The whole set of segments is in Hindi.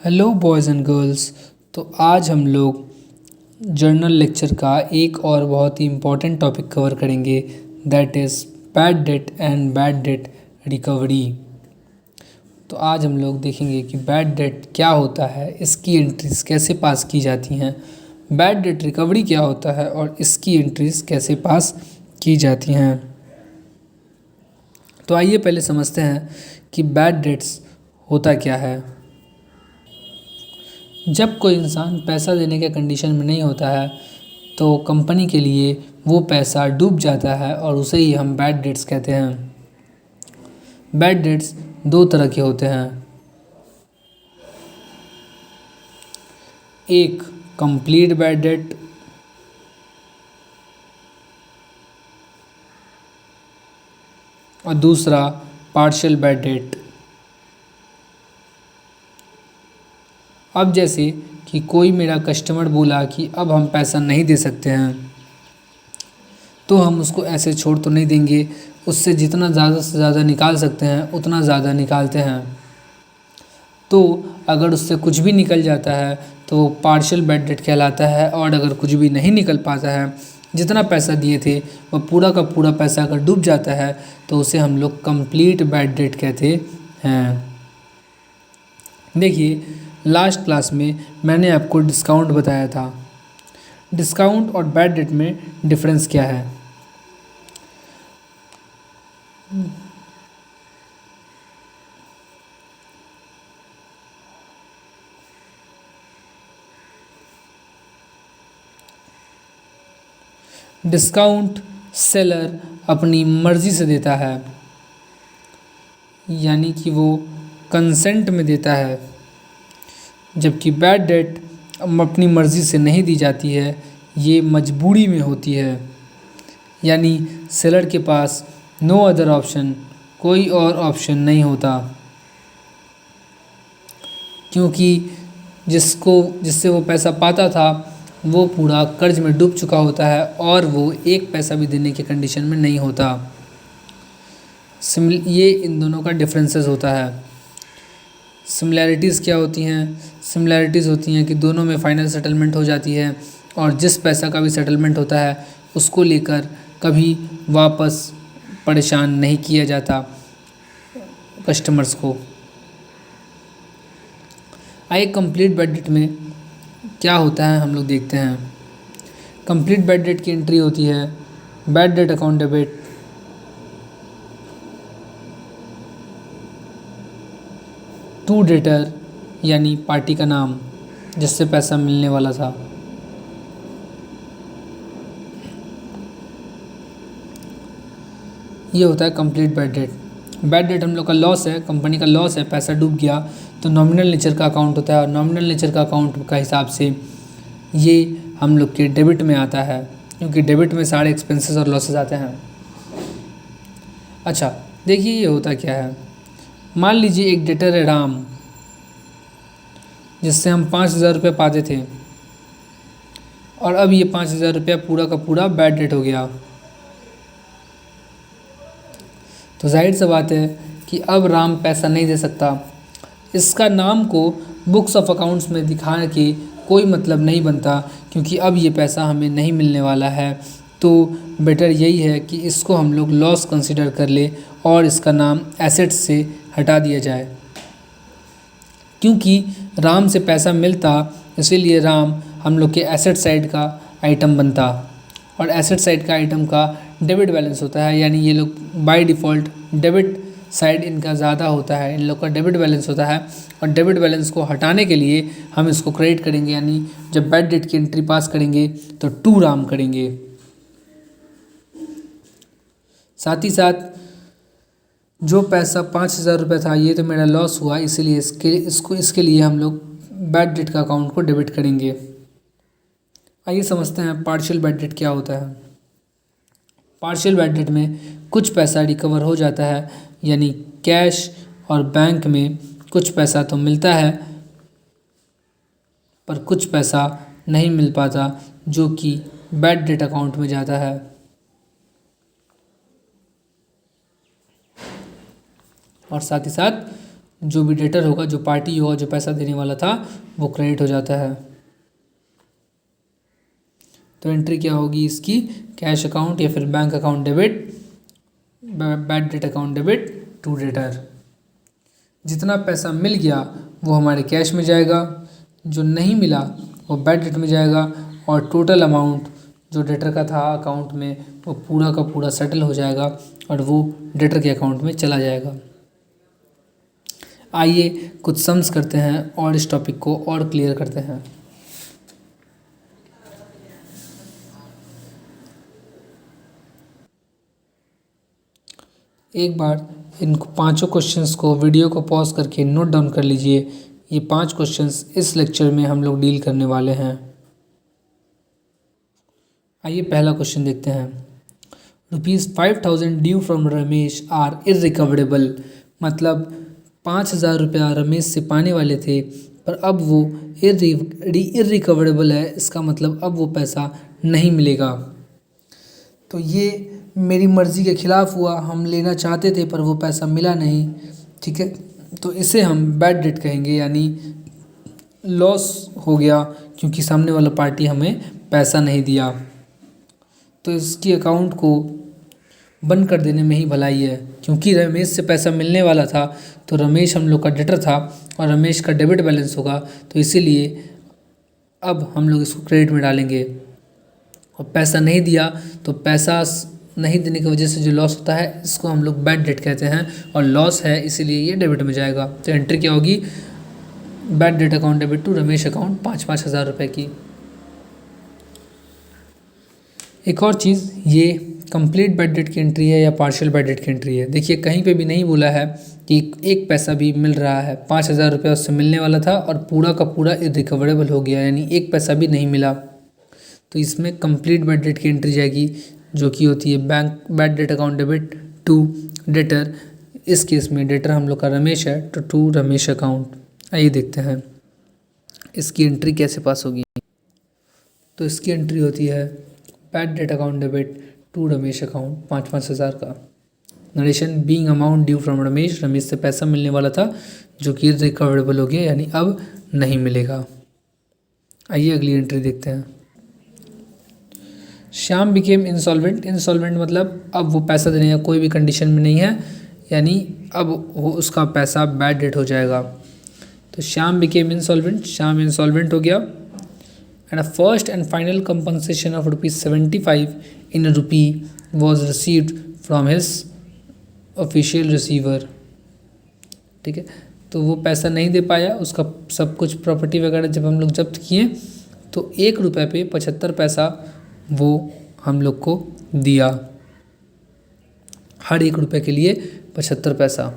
Hello boys and girls. तो आज हम लोग जर्नल लेक्चर का एक और बहुत ही इम्पॉर्टेंट टॉपिक कवर करेंगे, that is bad debt and bad debt recovery. तो आज हम लोग देखेंगे कि बैड डेट क्या होता है, इसकी एंट्रीज कैसे पास की जाती हैं, बैड डेट रिकवरी क्या होता है और इसकी एंट्रीज कैसे पास की जाती हैं। तो आइए पहले समझते हैं कि बैड डेट्स होता क्या है। जब कोई इंसान पैसा देने के कंडीशन में नहीं होता है तो कंपनी के लिए वो पैसा डूब जाता है और उसे ही हम बैड डेट्स कहते हैं। बैड डेट्स दो तरह के होते हैं, एक कंप्लीट बैड डेट और दूसरा पार्शियल बैड डेट। अब जैसे कि कोई मेरा कस्टमर बोला कि अब हम पैसा नहीं दे सकते हैं, तो हम उसको ऐसे छोड़ तो नहीं देंगे, उससे जितना ज़्यादा से ज़्यादा निकाल सकते हैं उतना ज़्यादा निकालते हैं। तो अगर उससे कुछ भी निकल जाता है तो वो पार्शियल बैड डेट कहलाता है, और अगर कुछ भी नहीं निकल पाता है, जितना पैसा दिए थे वह पूरा का पूरा पैसा अगर डूब जाता है तो उसे हम लोग कंप्लीट बैड डेट कहते हैं। देखिए, लास्ट क्लास में मैंने आपको डिस्काउंट बताया था। डिस्काउंट और बैड डेट में डिफरेंस क्या है? डिस्काउंट सेलर अपनी मर्ज़ी से देता है, यानी कि वो कंसेंट में देता है, जबकि बैड डेट अपनी मर्ज़ी से नहीं दी जाती है, ये मजबूरी में होती है। यानी सेलर के पास नो अदर ऑप्शन, कोई और ऑप्शन नहीं होता, क्योंकि जिससे वो पैसा पाता था वो पूरा कर्ज में डूब चुका होता है और वो एक पैसा भी देने के कंडीशन में नहीं होता। ये इन दोनों का डिफरेंसेस होता है। सिमिलैरिटीज़ क्या होती हैं? सिमिलैरिटीज़ होती हैं कि दोनों में फाइनल सेटलमेंट हो जाती है और जिस पैसा का भी सेटलमेंट होता है उसको लेकर कभी वापस परेशान नहीं किया जाता कस्टमर्स को। आइए कंप्लीट बैड डेट में क्या होता है हम लोग देखते हैं। कंप्लीट बैड डेट की एंट्री होती है bad debt account debit to debtor, यानी पार्टी का नाम जिससे पैसा मिलने वाला था। ये होता है complete bad date. Bad debt हम लोग का लॉस है, कंपनी का लॉस है, पैसा डूब गया तो नॉमिनल नेचर का अकाउंट होता है और नॉमिनल नेचर का अकाउंट का हिसाब से ये हम लोग के डेबिट में आता है, क्योंकि डेबिट में सारे एक्सपेंसेस और लॉसेस आते हैं। अच्छा देखिए, ये होता क्या है। मान लीजिए एक डेटर है राम, जिससे हम 5,000 रुपये पाते थे और अब ये 5,000 रुपया पूरा का पूरा बैड डेट हो गया। तो जाहिर सी बात है कि अब राम पैसा नहीं दे सकता। इसका नाम को बुक्स ऑफ अकाउंट्स में दिखाने के कोई मतलब नहीं बनता, क्योंकि अब ये पैसा हमें नहीं मिलने वाला है। तो बेटर यही है कि इसको हम लोग लॉस कंसिडर कर ले और इसका नाम एसेट्स से हटा दिया जाए, क्योंकि राम से पैसा मिलता, इसीलिए राम हम लोग के एसेट साइड का आइटम बनता और एसेट साइड का आइटम का डेबिट बैलेंस होता है। यानी ये लोग बाय डिफ़ॉल्ट डेबिट साइड इनका ज़्यादा होता है, इन लोग का डेबिट बैलेंस होता है और डेबिट बैलेंस को हटाने के लिए हम इसको क्रेडिट करेंगे। यानी जब बैड डेट की एंट्री पास करेंगे तो टू राम करेंगे। साथ ही साथ जो पैसा 5,000 रुपये था ये तो मेरा लॉस हुआ, इसीलिए इसके लिए हम लोग बैड डेट का अकाउंट को डेबिट करेंगे। आइए समझते हैं पार्शियल बैड डेट क्या होता है। पार्शियल बैड डेट में कुछ पैसा रिकवर हो जाता है, यानी कैश और बैंक में कुछ पैसा तो मिलता है पर कुछ पैसा नहीं मिल पाता, जो कि बैड डेट अकाउंट में जाता है। और साथ ही साथ जो भी डेटर होगा, जो पार्टी होगा, जो पैसा देने वाला था, वो क्रेडिट हो जाता है। तो एंट्री क्या होगी इसकी, कैश अकाउंट या फिर bank account debit, bad debt account debit to debtor. जितना पैसा मिल गया वो हमारे कैश में जाएगा, जो नहीं मिला वो बैड डेट में जाएगा, और टोटल अमाउंट जो डेटर का था अकाउंट में वो पूरा का पूरा सेटल हो जाएगा और वो डेटर के अकाउंट में चला जाएगा। आइए कुछ सम्स करते हैं और इस टॉपिक को और क्लियर करते हैं। एक बार इन पांचों क्वेश्चंस को वीडियो को पॉज करके नोट डाउन कर लीजिए। ये 5 क्वेश्चंस इस लेक्चर में हम लोग डील करने वाले हैं। आइए पहला क्वेश्चन देखते हैं। ₹5000 due from Ramesh are irrecoverable, मतलब 5000 रुपया रमेश से पाने वाले थे, पर अब वो इरिकवरेबल है। इसका मतलब अब वो पैसा नहीं मिलेगा। तो ये मेरी मर्ज़ी के ख़िलाफ़ हुआ, हम लेना चाहते थे पर वो पैसा मिला नहीं, ठीक है। तो इसे हम बैड डेट कहेंगे, यानी लॉस हो गया क्योंकि सामने वाला पार्टी हमें पैसा नहीं दिया। तो इसकी अकाउंट को बंद कर देने में ही भलाई है, क्योंकि रमेश से पैसा मिलने वाला था, तो रमेश हम लोग का डेटर था और रमेश का डेबिट बैलेंस होगा, तो इसीलिए अब हम लोग इसको क्रेडिट में डालेंगे। और पैसा नहीं दिया तो पैसा नहीं देने की वजह से जो लॉस होता है इसको हम लोग बैड डेट कहते हैं, और लॉस है इसीलिए ये डेबिट में जाएगा। तो एंट्री क्या होगी, bad debt account debit to Ramesh account 5-5 हज़ार रुपये की। एक और चीज़, ये कंप्लीट बैड डेट की एंट्री है या पार्शियल बैड डेट की एंट्री है। देखिए कहीं पे भी नहीं बोला है कि एक पैसा भी मिल रहा है। 5,000 रुपया उससे मिलने वाला था और पूरा का पूरा इरिकवरेबल हो गया, यानी एक पैसा भी नहीं मिला। तो इसमें कंप्लीट बैड डेट की एंट्री जाएगी, जो कि होती है bank bad debt account debit to debtor. इस केस में डेटर हम लोग का रमेश है, तो टू रमेश अकाउंट। आइए देखते हैं इसकी एंट्री कैसे पास होगी। तो इसकी एंट्री होती है bad debt account debit to Ramesh account 5-5 हज़ार का। Narration, being amount due from Ramesh, Ramesh से पैसा मिलने वाला था जो कि रिकवरेबल हो गया, यानी अब नहीं मिलेगा। आइए अगली एंट्री देखते हैं। Shyam became insolvent. इंसॉल्वेंट मतलब अब वो पैसा देने का कोई भी कंडीशन में नहीं है, यानी अब वो उसका पैसा बैड डेट हो जाएगा। तो Shyam became insolvent, Shyam insolvent हो गया। And a first and final compensation of ₹75 in rupee was received from his official receiver, ठीक है। तो वो पैसा नहीं दे पाया, उसका सब कुछ प्रॉपर्टी वगैरह जब हम लोग जब्त किए तो ₹1 पे 75 पैसा वो हम लोग को दिया। हर ₹1 के लिए 75 पैसा।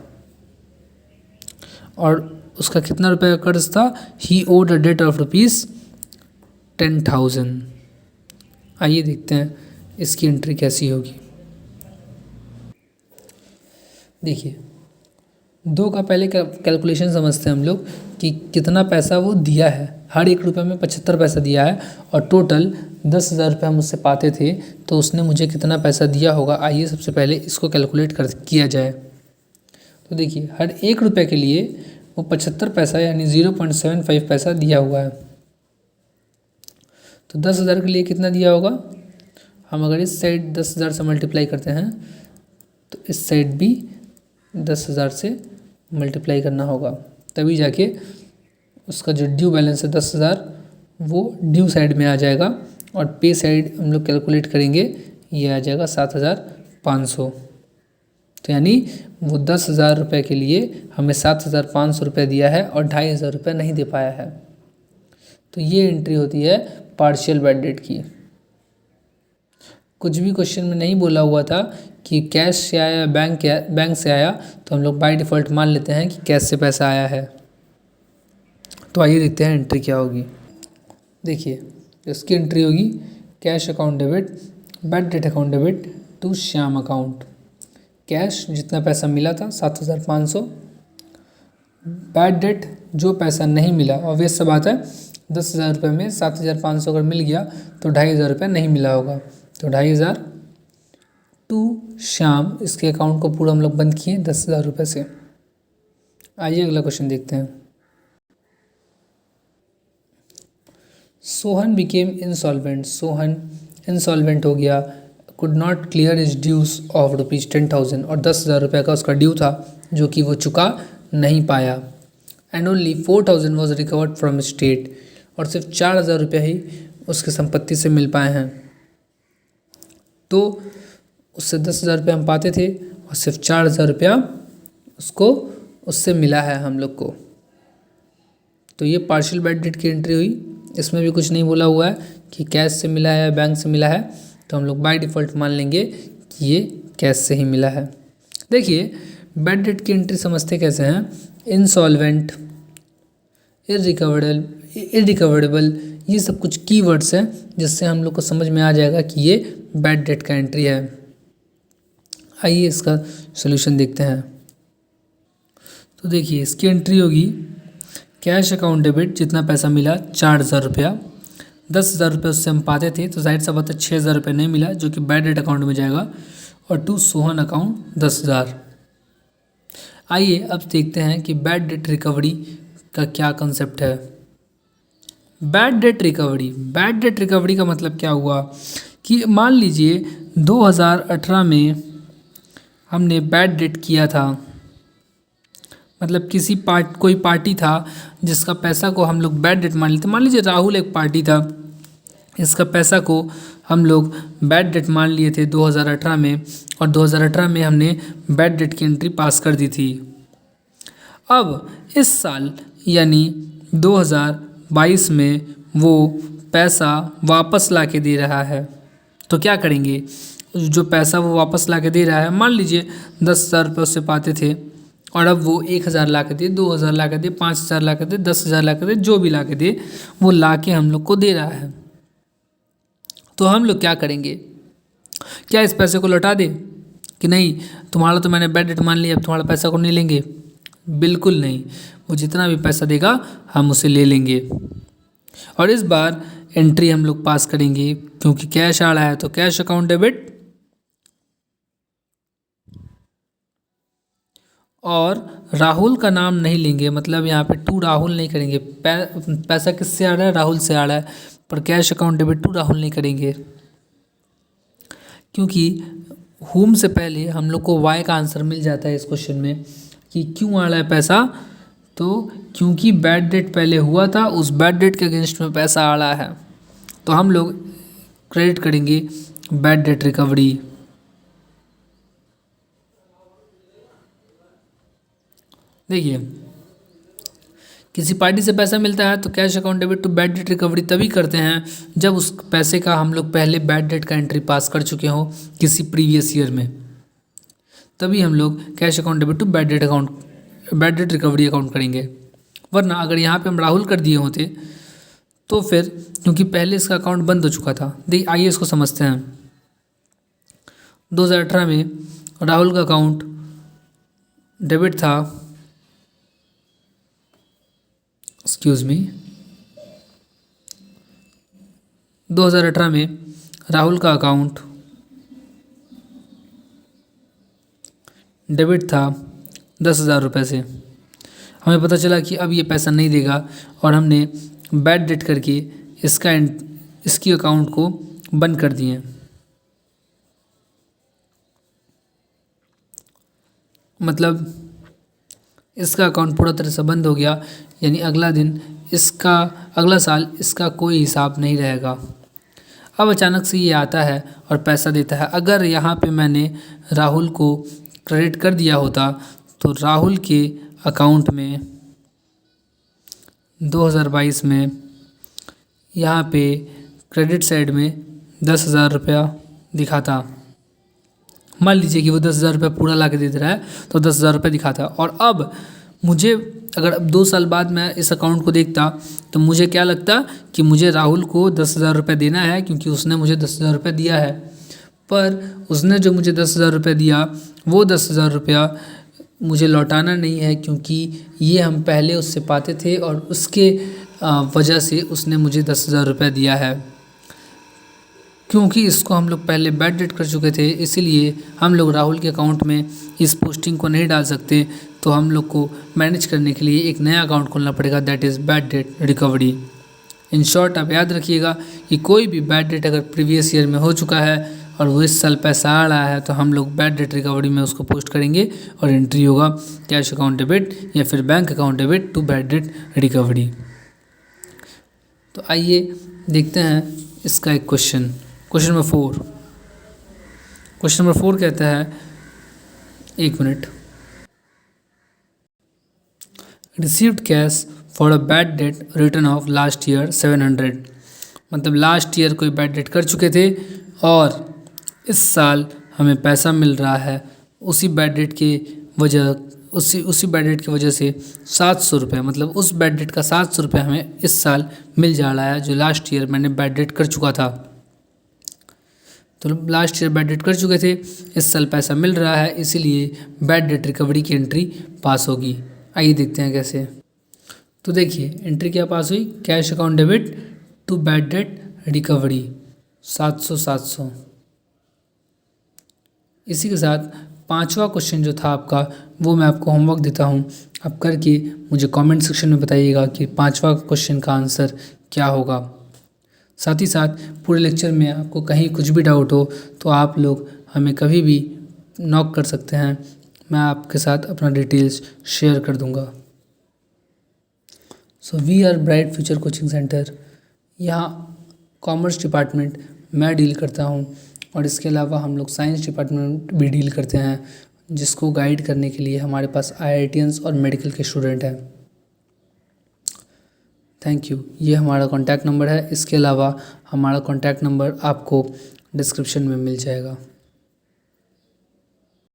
और उसका कितना रुपए का कर्ज था, ही ओड अ डेट ऑफ ₹10,000। आइए देखते हैं इसकी एंट्री कैसी होगी। देखिए 2 का पहले कैलकुलेशन समझते हैं हम लोग कि कितना पैसा वो दिया है। हर ₹1 में 75 पैसा दिया है और टोटल 10,000 रुपये हम उससे पाते थे, तो उसने मुझे कितना पैसा दिया होगा। आइए सबसे पहले इसको कैलकुलेट किया जाए। तो देखिए हर ₹1 के लिए वो 75 पैसा यानी 0.75 पैसा दिया हुआ है। तो 10,000 के लिए कितना दिया होगा, हम अगर इस साइड 10,000 से मल्टीप्लाई करते हैं तो इस साइड भी 10,000 से मल्टीप्लाई करना होगा, तभी जाके उसका जो ड्यू बैलेंस है 10,000 वो ड्यू साइड में आ जाएगा, और पे साइड हम लोग कैलकुलेट करेंगे, ये आ जाएगा 7,500। तो यानी वो 10,000 रुपये के लिए हमें 7,500 रुपये दिया है और 2,500 रुपये नहीं दे पाया है। तो ये एंट्री होती है पार्शियल बैड डेट की। कुछ भी क्वेश्चन में नहीं बोला हुआ था कि कैश से आया बैंक से आया, तो हम लोग बाय डिफ़ॉल्ट मान लेते हैं कि कैश से पैसा आया है। तो आइए देखते हैं एंट्री क्या होगी। देखिए इसकी एंट्री होगी cash account debit bad debt account debit to Shyam account. Cash जितना पैसा मिला था 7,500, बैड डेट जो पैसा नहीं मिला, ऑब्वियस सा बात है 10,000 रुपये में 7,500 अगर मिल गया तो 2,500 रुपये नहीं मिला होगा, तो 2,500 टू श्याम, इसके अकाउंट को पूरा हम लोग बंद किए 10,000 रुपये से। आइए अगला क्वेश्चन देखते हैं। Sohan became insolvent, Sohan insolvent हो गया, could not clear is dues of ₹10,000, और 10,000 रुपये का उसका ड्यू था जो कि वो चुका नहीं पाया। And only 4,000 was recovered from state, और सिर्फ 4,000 रुपये ही उसकी संपत्ति से मिल पाए हैं। तो उससे 10,000 रुपये हम पाते थे और सिर्फ 4,000 रुपया उसको उससे मिला है हम लोग को। तो ये पार्शियल बैड डेट की एंट्री हुई। इसमें भी कुछ नहीं बोला हुआ है कि कैश से मिला है या बैंक से मिला है, तो हम लोग बाय डिफ़ॉल्ट मान लेंगे कि ये कैश से ही मिला है। देखिए बैड डेट की एंट्री समझते कैसे हैं। इंसॉल्वेंट, इरिकवरेबल, ये सब कुछ कीवर्ड्स हैं जिससे हम लोग को समझ में आ जाएगा कि ये बैड डेट का एंट्री है। आइए इसका सॉल्यूशन देखते हैं। तो देखिए इसकी एंट्री होगी कैश अकाउंट डेबिट, जितना पैसा मिला 4,000 रुपया, 10,000 रुपये उससे हम पाते थे, तो जाहिर सा बात है 6,000 रुपये नहीं मिला जो कि बैड डेट अकाउंट में जाएगा, और टू सोहन अकाउंट 10,000। आइए अब देखते हैं कि बैड डेट रिकवरी का क्या कंसेप्ट है। बैड डेट रिकवरी का मतलब क्या हुआ कि मान लीजिए 2018 में हमने बैड डेट किया था, मतलब कोई पार्टी था जिसका पैसा को हम लोग बैड डेट मान लेते। मान लीजिए राहुल एक पार्टी था, इसका पैसा को हम लोग बैड डेट मान लिए थे 2018 में, और 2018 में हमने बैड डेट की एंट्री पास कर दी थी। अब इस साल यानी 2022 में वो पैसा वापस ला के दे रहा है, तो क्या करेंगे। जो पैसा वो वापस ला के दे रहा है, मान लीजिए 10,000 रुपये उससे पाते थे और अब वो 1,000 ला के दे, 2,000 ला के दे, 5,000 ला के दे, 10,000 ला के दे, जो भी ला के दे वो ला के हम लोग को दे रहा है। तो हम लोग क्या करेंगे, क्या इस पैसे को लौटा दे कि नहीं, तुम्हारा तो मैंने बैड डेट मान लिया, अब तुम्हारा पैसा को नहीं लेंगे। बिल्कुल नहीं, वो जितना भी पैसा देगा हम उसे ले लेंगे। और इस बार एंट्री हम लोग पास करेंगे क्योंकि कैश आ रहा है, तो कैश अकाउंट डेबिट, और राहुल का नाम नहीं लेंगे, मतलब यहाँ पे टू राहुल नहीं करेंगे। पैसा किससे आ रहा है, राहुल से आ रहा है, पर cash account debit to Rahul नहीं करेंगे क्योंकि होम से पहले हम लोग को वाई का आंसर मिल जाता है इस क्वेश्चन में कि क्यों आ रहा है पैसा। तो क्योंकि बैड डेट पहले हुआ था, उस बैड डेट के अगेंस्ट में पैसा आ रहा है, तो हम लोग क्रेडिट करेंगे बैड डेट रिकवरी। देखिए किसी पार्टी से पैसा मिलता है तो cash account debit to bad debt recovery तभी करते हैं जब उस पैसे का हम लोग पहले बैड डेट का एंट्री पास कर चुके हों किसी प्रीवियस ईयर में, तभी हम लोग cash account debit to bad debt recovery account करेंगे। वरना अगर यहाँ पे हम राहुल कर दिए होते तो फिर, क्योंकि पहले इसका अकाउंट बंद हो चुका था। देखिए आइए इसको समझते हैं। 2018 में राहुल का अकाउंट डेबिट था, एक्सक्यूज़ मी, 2018 में राहुल का अकाउंट डेबिट था 10,000 रुपये से। हमें पता चला कि अब ये पैसा नहीं देगा और हमने बैड डेट करके इसकी अकाउंट को बंद कर दिए। मतलब इसका अकाउंट पूरा तरह से बंद हो गया, यानी अगला साल इसका कोई हिसाब नहीं रहेगा। अब अचानक से ये आता है और पैसा देता है। अगर यहाँ पे मैंने राहुल को क्रेडिट कर दिया होता तो राहुल के अकाउंट में 2022 में यहाँ पे क्रेडिट साइड में 10,000 रुपया दिखाता। मान लीजिए कि वो 10,000 रुपये पूरा ला के दे रहा है तो 10,000 रुपये दिखाता। और अब मुझे अगर 2 साल बाद मैं इस अकाउंट को देखता तो मुझे क्या लगता कि मुझे राहुल को 10,000 रुपये देना है क्योंकि उसने मुझे 10,000 रुपये दिया है। पर उसने जो मुझे 10,000 रुपये दिया वो 10,000 रुपया मुझे लौटाना नहीं है क्योंकि ये हम पहले उससे पाते थे और उसके वजह से उसने मुझे 10,000 रुपये दिया है। क्योंकि इसको हम लोग पहले बैड डेट कर चुके थे, इसीलिए हम लोग राहुल के अकाउंट में इस पोस्टिंग को नहीं डाल सकते। तो हम लोग को मैनेज करने के लिए एक नया अकाउंट खोलना पड़ेगा, that is bad debt recovery. In short आप याद रखिएगा कि कोई भी बैड डेट अगर प्रीवियस ईयर में हो चुका है और वो इस साल पैसा आ रहा है तो हम लोग बैड डेट रिकवरी में उसको पोस्ट करेंगे और एंट्री होगा कैश अकाउंट डेबिट या फिर bank account debit to bad debt recovery. तो आइए देखते हैं इसका एक क्वेश्चन नंबर 4। क्वेश्चन नंबर 4 कहता है, एक minute, received cash for a bad debt return of last year 700। मतलब लास्ट ईयर कोई बैड डेट कर चुके थे और इस साल हमें पैसा मिल रहा है उसी बैड डेट की वजह से 700 रुपये, मतलब उस बैड डेट का 700 रुपये हमें इस साल मिल जा रहा है जो लास्ट ईयर मैंने बैड डेट कर चुका था। तो लास्ट ईयर बैड डेट कर चुके थे, इस साल पैसा मिल रहा है, इसीलिए बैड डेट रिकवरी की एंट्री पास होगी। आइए देखते हैं कैसे। तो देखिए एंट्री क्या पास हुई, cash account debit to bad debt recovery 700। इसी के साथ 5वां क्वेश्चन जो था आपका वो मैं आपको होमवर्क देता हूँ, आप करके मुझे कमेंट सेक्शन में बताइएगा कि 5वां क्वेश्चन का आंसर क्या होगा। साथ ही साथ पूरे लेक्चर में आपको कहीं कुछ भी डाउट हो तो आप लोग हमें कभी भी नॉक कर सकते हैं, मैं आपके साथ अपना डिटेल्स शेयर कर दूंगा। So we are bright future coaching centre, यहाँ कॉमर्स डिपार्टमेंट मैं डील करता हूँ और इसके अलावा हम लोग साइंस डिपार्टमेंट भी डील करते हैं, जिसको गाइड करने के लिए हमारे पास IITians और मेडिकल के स्टूडेंट हैं। Thank you. ये हमारा कॉन्टैक्ट नंबर है, इसके अलावा हमारा कॉन्टैक्ट नंबर आपको डिस्क्रिप्शन में मिल जाएगा।